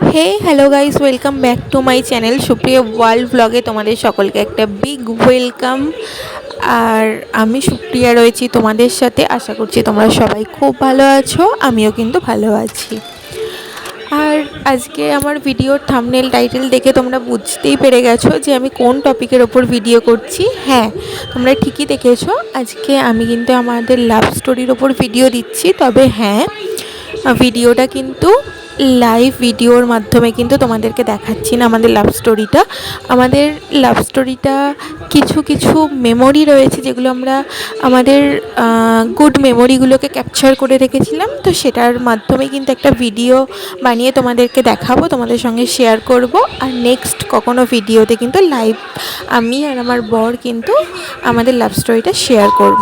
Hey hello guys, welcome back to my channel Supriya world ব্লগে তোমাদের সকলকে একটা বিগ ওয়েলকাম। আর আমি সুপ্রিয়া রয়েছি তোমাদের সাথে। আশা করছি তোমরা সবাই খুব ভালো আছো, আমিও কিন্তু ভালো আছি। আর আজকে আমার ভিডিওর থাম্বনেল টাইটেল দেখে তোমরা বুঝতেই পেরে গেছো যে আমি কোন টপিকের ওপর ভিডিও করছি। হ্যাঁ, তোমরা ঠিকই দেখেছো, আজকে আমি কিন্তু আমাদের লাভ স্টোরির ওপর ভিডিও দিচ্ছি। তবে হ্যাঁ, ভিডিওটা কিন্তু লাইভ ভিডিওর মাধ্যমে কিন্তু তোমাদেরকে দেখাচ্ছি না আমাদের লাভ স্টোরিটা কিছু কিছু মেমোরি রয়েছে যেগুলো আমরা আমাদের গুড মেমোরিগুলোকে ক্যাপচার করে রেখেছিলাম, তো সেটার মাধ্যমে কিন্তু একটা ভিডিও বানিয়ে তোমাদেরকে দেখাবো, তোমাদের সঙ্গে শেয়ার করব। আর নেক্সট কখনো ভিডিওতে কিন্তু লাইভ আমি আর আমার বর কিন্তু আমাদের লাভ স্টোরিটা শেয়ার করব।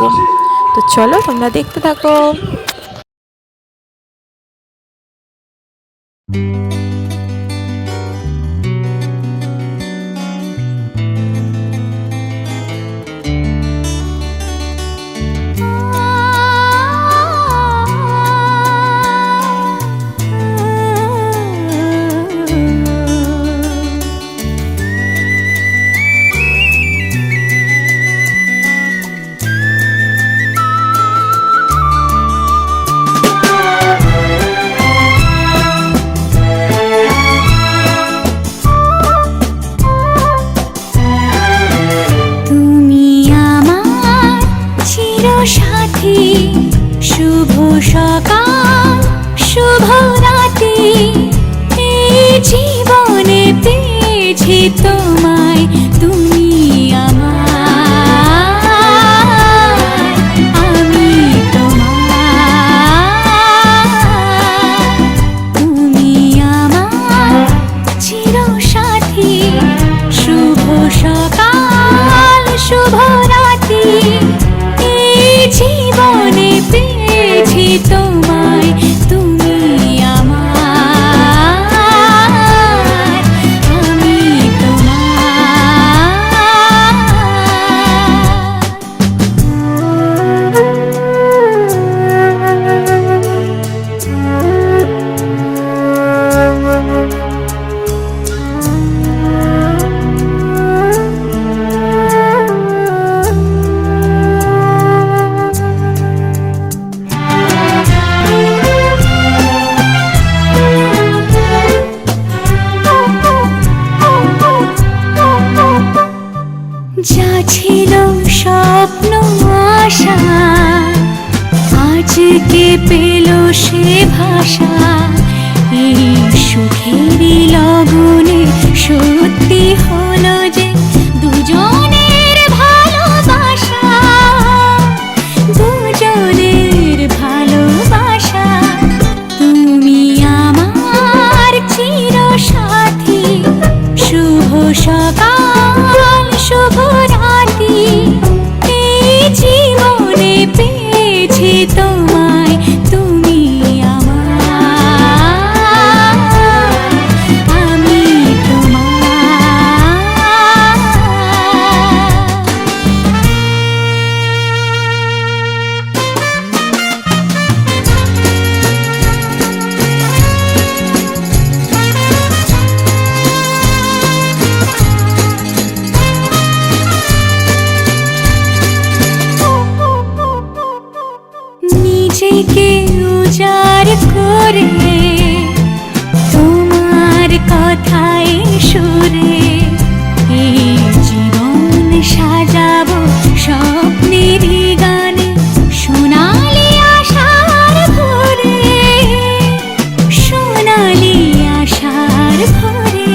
তো চলো তোমরা দেখতে থাকো। সাথী শুভ সকাল শুভ রাতি, এই জীবনে পেয়েছি তোমায়, তুমি আমার, আমি তোমার, তুমি আমার চির সাথী, শুভ সকাল শুভ রাতি, জীবনে পেয়েছি তোমায়, তুমি আমার, আমি যা ছিল স্বপ্ন আশা, আজকে পেল সে ভাষা, এই সুখেরই লগনে সত্যি হলো যে দুজনের ভালোবাসা, দুজনের ভালোবাসা, তুমি আমার চির সাথী, শুভ সকাল শুভ রাতি, এই জীবনে পেয়েছি তোমায়, তুমি আমার, আমি নিজেকে উজাড় করে তোমার কথায় সুরে, এই জীবন সাজাবো স্বপ্নেরই গানে, সোনালি আশার ভোরে, সোনালি আশার ভোরে,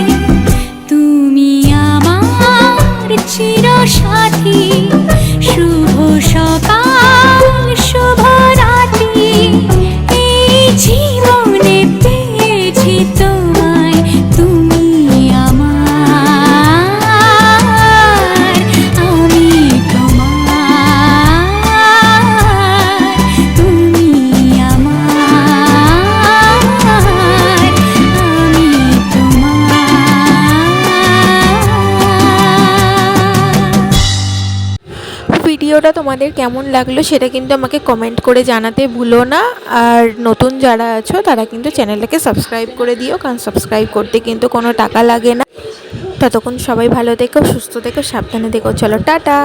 তুমি আমার চির সাথী, শুভ সকাল শুভ রাতি, এই জীবনে পেয়েছি তোমায়, তুমি আমার, আমি তোমার, তুমি আমার, আমি তোমার। ভিডিও ভিডিওটা তোমাদের কেমন লাগলো সেটা কিন্তু আমাকে কমেন্ট করে জানাতে ভুলো না। আর নতুন যারা আছো তারা কিন্তু চ্যানেলটাকে সাবস্ক্রাইব করে দিও, কারণ সাবস্ক্রাইব করতে কিন্তু কোনো টাকা লাগে না। ততক্ষণ সবাই ভালো থেকো, সুস্থ থেকো, সাবধানে থেকো। চলো টাটা।